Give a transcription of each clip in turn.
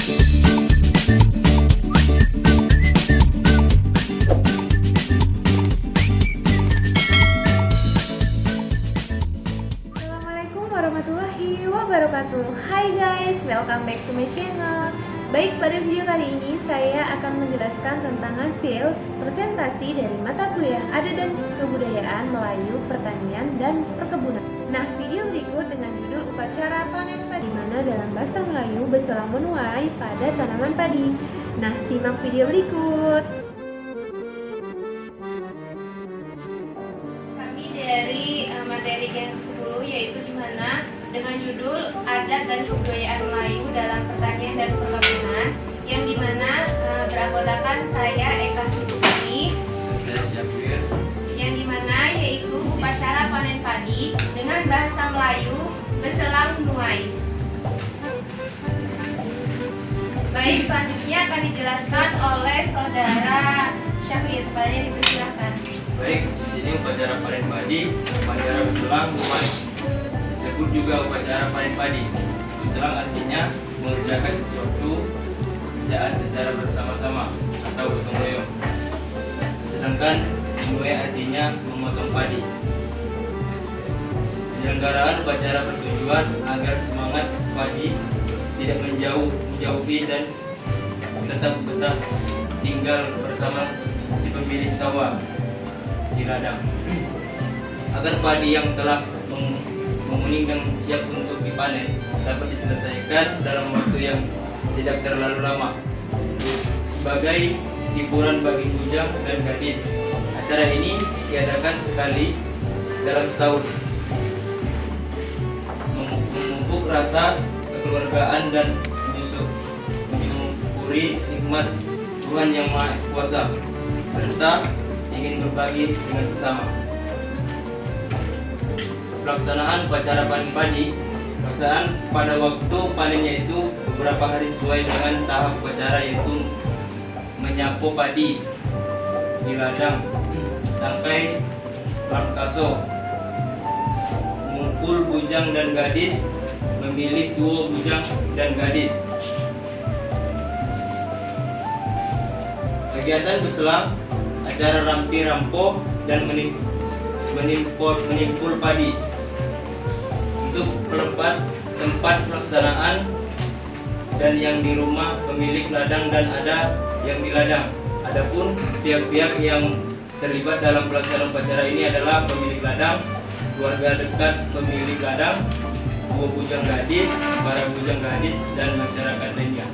Assalamualaikum warahmatullahi wabarakatuh. Hai guys, welcome back to my channel. Baik, pada video kali ini saya akan menjelaskan tentang hasil presentasi dari mata kuliah Adat dan Kebudayaan Melayu, Pertanian dan Perkebunan. Nah, video berikut dengan judul Upacara Panen Padi, di mana dalam bahasa Melayu berselang menuai pada tanaman padi. Nah, simak video berikut. Kami dari materi yang ke-10, yaitu di mana dengan judul Adat dan Kebudayaan Melayu dalam Pertanian dan Perkebunan, yang dimana beranggotakan saya Eka Sibukti, yang dimana yaitu upacara panen padi dengan bahasa Melayu berselang menuai. Baik, selanjutnya akan dijelaskan oleh saudara Syafir. Kepadanya dipersilakan. Baik, di sini upacara panen padi, upacara berselang menuai. Disebut juga upacara panen padi. Berselang artinya mengerjakan sesuatu pekerjaan secara bersama-sama atau gotong royong. Sedangkan menuai artinya memotong padi. Penyelenggaraan upacara bertujuan agar semangat padi tidak menjauhi dan tetap betah tinggal bersama si pemilik sawah di ladang, agar padi yang telah menguning dan siap untuk dipanen dapat diselesaikan dalam waktu yang tidak terlalu lama. Sebagai hiburan bagi bujang dan gadis, acara ini diadakan sekali dalam setahun, memupuk rasa kekeluargaan dan menyukuri nikmat Tuhan Yang Maha Kuasa, serta ingin berbagi dengan sesama. Pelaksanaan upacara panen padi, pelaksanaan pada waktu panennya itu beberapa hari sesuai dengan tahap upacara, yaitu menyapu padi di ladang, tangkai rangkaso, mengumpul bujang dan gadis, memilih duo bujang dan gadis. Kegiatan berselang, acara rampi rampo dan menimpul padi. Untuk tempat pelaksanaan dan yang di rumah pemilik ladang dan ada yang di ladang. Adapun pihak-pihak yang terlibat dalam pelaksanaan upacara ini adalah pemilik ladang, keluarga dekat pemilik ladang, dua bujang gadis, para bujang gadis, dan masyarakat lainnya.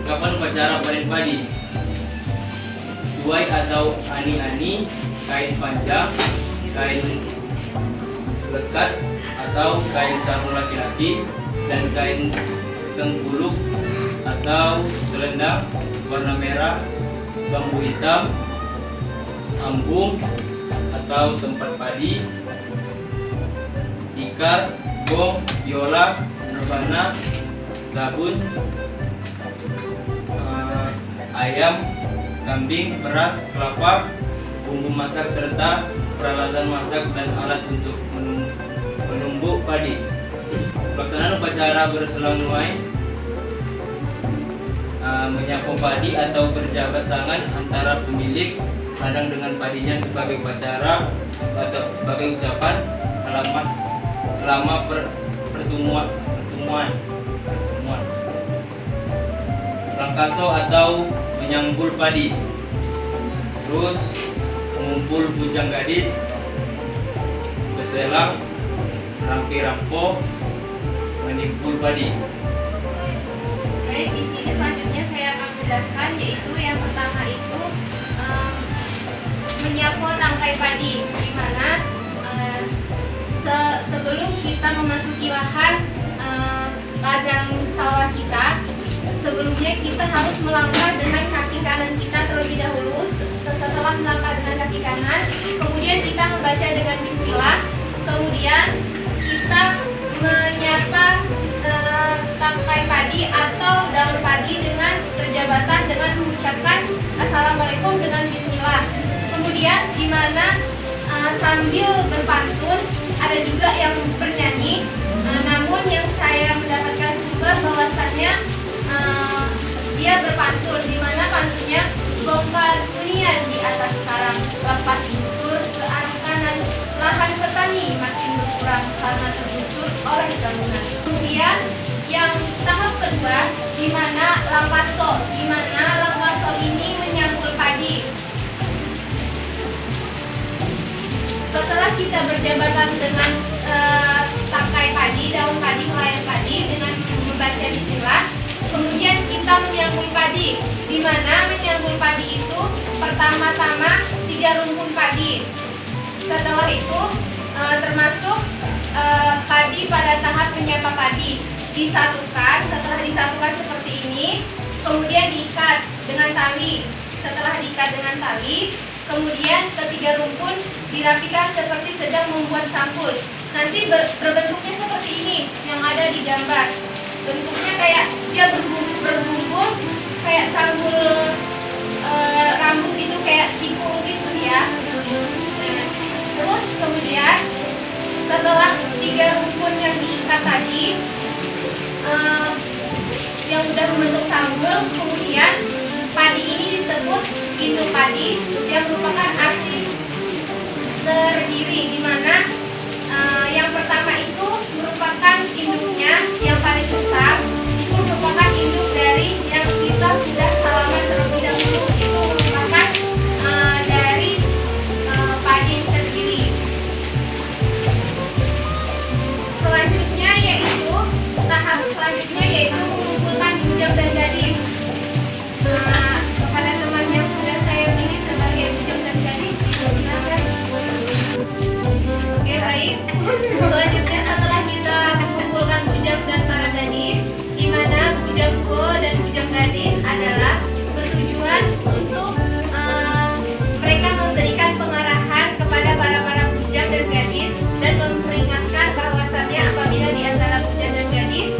Kapan upacara panen padi? Tuai atau ani-ani, kain panjang, kain lekat atau kain sarung laki-laki, dan kain tengkuluk atau selendang warna merah, bambu hitam, ambung atau tempat padi, tikar, gong, biola, rebana, sabun, ayam, kambing, beras, kelapa, bumbu masak serta peralatan masak dan alat untuk menumbuk padi. Pelaksanaan upacara berselang menuai, menyapu padi atau berjabat tangan antara pemilik ladang dengan padinya sebagai upacara atau sebagai ucapan selamat selama pertemuan. Rangkaso atau menyambul padi, terus mengumpul bujang gadis, berselang, rampi rampo, menimpul padi. Baik, di sini selanjutnya saya akan menjelaskan, yaitu yang pertama itu menyapu tangkai padi, di mana sebelum kita memasuki lahan ladang sawah kita, sebelumnya kita harus melangkah dengan kaki kanan kita terlebih dahulu. Setelah melangkah dengan kaki kanan, kemudian kita membaca dengan bismillah, kemudian kita menyapa tangkai padi atau daun padi dengan berjabatan dengan mengucapkan assalamualaikum dengan bismillah. Kemudian di mana sambil berpantun, ada juga yang bernyanyi, namun yang saya mendapatkan sumber bahwasannya di mana langkaso ini menyangkul padi. Setelah kita berjabatan dengan tangkai padi, daun padi, helai padi dengan membaca bismillah, kemudian kita menyangkul padi, di mana menyangkul padi itu pertama-tama 3 rumpun padi. Setelah itu termasuk padi pada tahap menyapa padi disatukan. Setelah disatukan seperti ini, kemudian diikat dengan tali. Setelah diikat dengan tali, kemudian ketiga rumpun dirapikan seperti sedang membuat sampul. Nanti berbentuknya seperti ini yang ada di gambar. Bentuknya kayak dia berbungkul kayak sampul rambut itu, kayak cipung gitu ya. Nah, terus kemudian setelah 3 rumpun yang diikat tadi yang sudah membentuk sampul, kemudian padi ini disebut induk padi yang merupakan arti terdiri, di mana yang pertama itu merupakan induknya yang paling besar, itu merupakan induk dari yang kita sudah halaman terlebih dahulu, itu merupakan dari padi yang terdiri. Selanjutnya yaitu tahap selanjutnya yaitu mengumpulkan bujang dan gadis. Kepada teman yang sudah saya pilih sebagai bujang dan gadis, silakan. Oke, baik. Selanjutnya setelah kita mengumpulkan bujang dan para gadis, di mana bujang tua dan bujang gadis adalah bertujuan untuk mereka memberikan pengarahan kepada para bujang dan gadis dan memperingatkan bahwasannya apabila di antara bujang dan gadis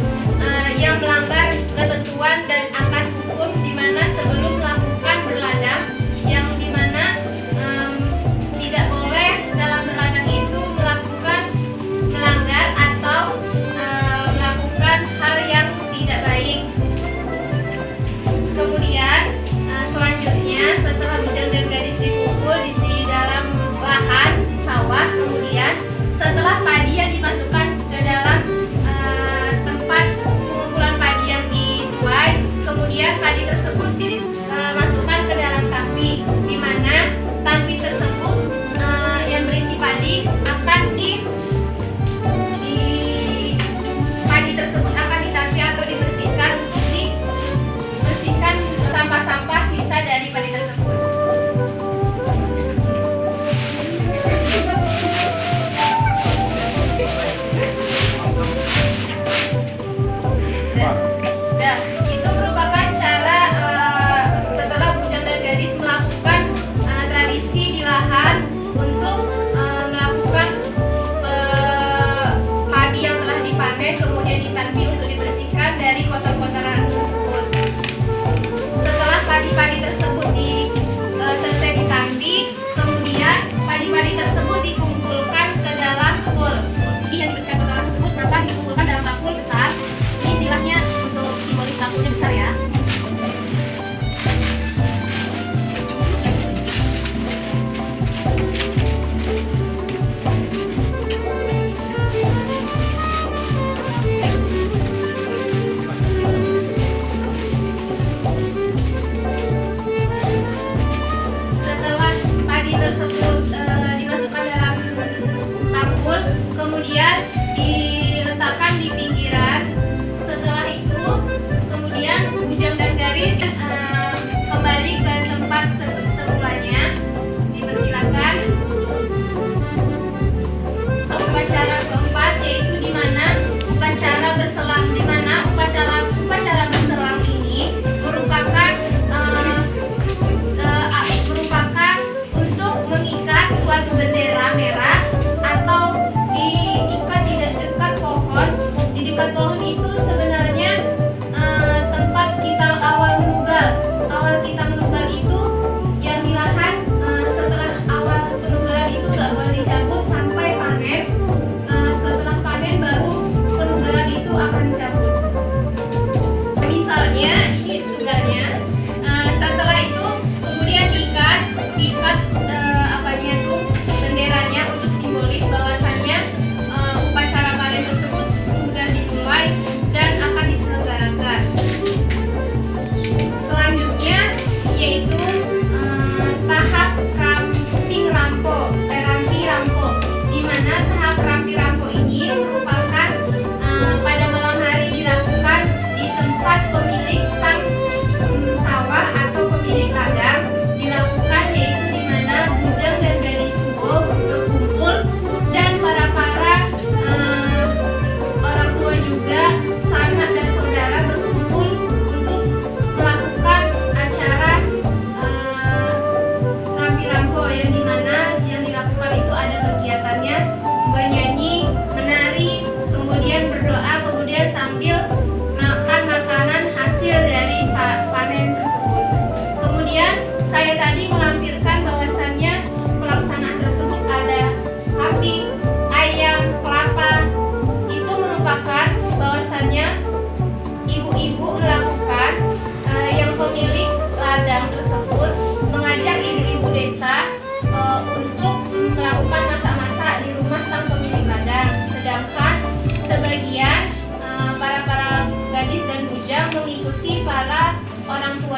yang melanggar ketentuan dan akan hukum, di mana sebelum melakukan berladang, yang dimana tidak boleh dalam berladang itu melakukan melanggar atau melakukan hal yang tidak baik. Kemudian selanjutnya setelah bujang dan gadis dikumpul di dalam lahan sawah, kemudian setelah padi yang dimasukkan ke dalam tempat pengumpulan padi yang dituai, kemudian padi tersebut dimasukkan ke dalam tampi, di mana tampi tersebut yang berisi padi akan padi tersebut akan ditampi atau dibersihkan untuk dibersihkan sampah-sampah sisa dari padi tersebut. Dan itu merupakan cara setelah bujang dan gadis melakukan tradisi di lahan untuk melakukan padi yang telah dipanen, kemudian ditanpi untuk dibersihkan dari kotor-kotoran tersebut. Setelah padi-padi tersebut selesai ditanpi, kemudian padi-padi tersebut dikumpulkan ke dalam bakul. Yang dibersihkan kotoran tersebut maka dikumpulkan dalam bakul besar. Ini istilahnya untuk simbolis bakulnya besar ya. Setelah padi tersebut dimasukkan dalam bakul, kemudian diletakkan di pinggiran. Setelah itu, kemudian bujang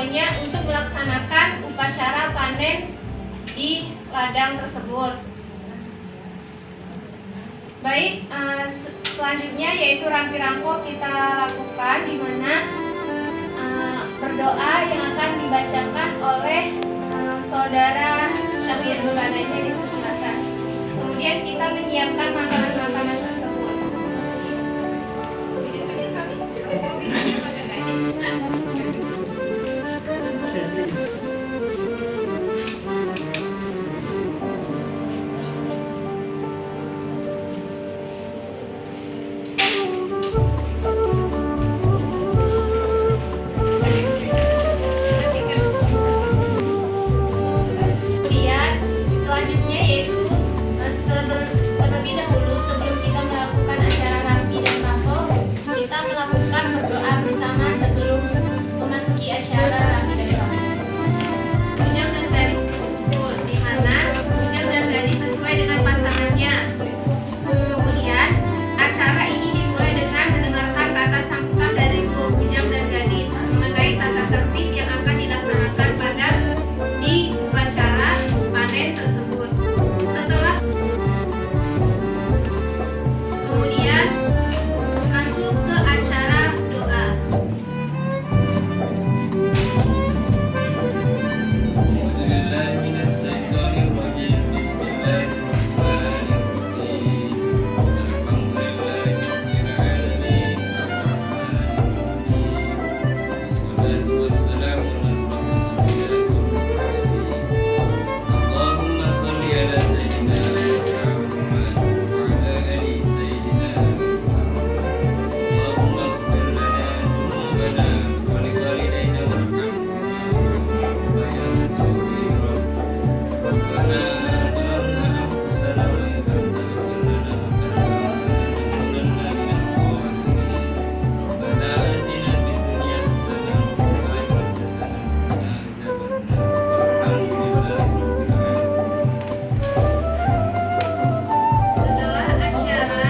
semuanya untuk melaksanakan upacara panen di ladang tersebut. Baik, selanjutnya yaitu rampi rangko kita lakukan, di mana berdoa yang akan dibacakan oleh saudara Syamir Nulananya, dipersilakan. Kemudian kita menyiapkan makanan-makanan tersebut. Kemudian selanjutnya yaitu terlebih dahulu sebelum kita melakukan acara rampi dan rangko, kita melakukan berdoa bersama sebelum memasuki acara rampi dan rangko. Bujang dan gadis kumpul, di mana bujang dan gadis sesuai dengan pasangannya. Kemudian acara ini dimulai dengan mendengarkan kata sambutan dari dua bujang dan gadis mengenai tata tertib yang akan dilaksanakan pada di upacara panen tersebut. Setelah kemudian masuk ke acara doa. Setelah acara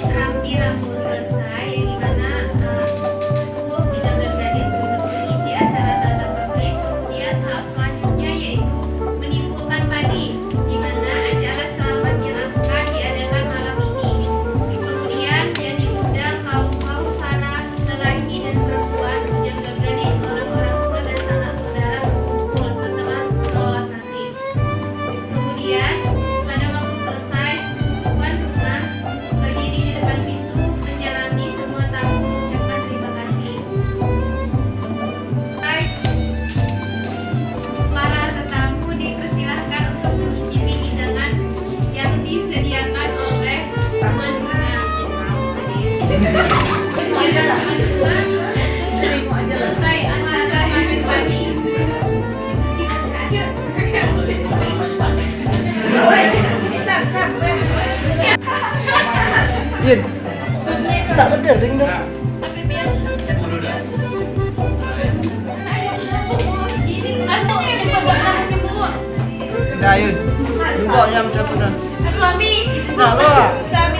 rampi rangko selesai, yang dimana kedua bujang dan gadis untuk mengisi acara tata tertib, kemudian tahap selanjutnya yaitu menimbulkan padi, di mana acara selamat yang akan diadakan malam ini. Kemudian yang diundang kaum para lelaki dan perempuan, bujang dan gadis, orang-orang tua dan sanak saudara berkumpul setelah sholat maghrib. Kemudian pada waktu selesai, tuan rumah berdiri di depan pintu menyalami semua tamu mengucapkan terima kasih. Baik, para tetamu dipersilahkan untuk mencicipi hidangan yang disediakan oleh tuan rumah. Selesai acara panen padi. Yin, tak bener ding dong. Tapi biasa. Masuk ini pembuatan dulu. Nah, Yun, enggak yang macam mana? Aduh, Ami. Nah, lo lah. Sami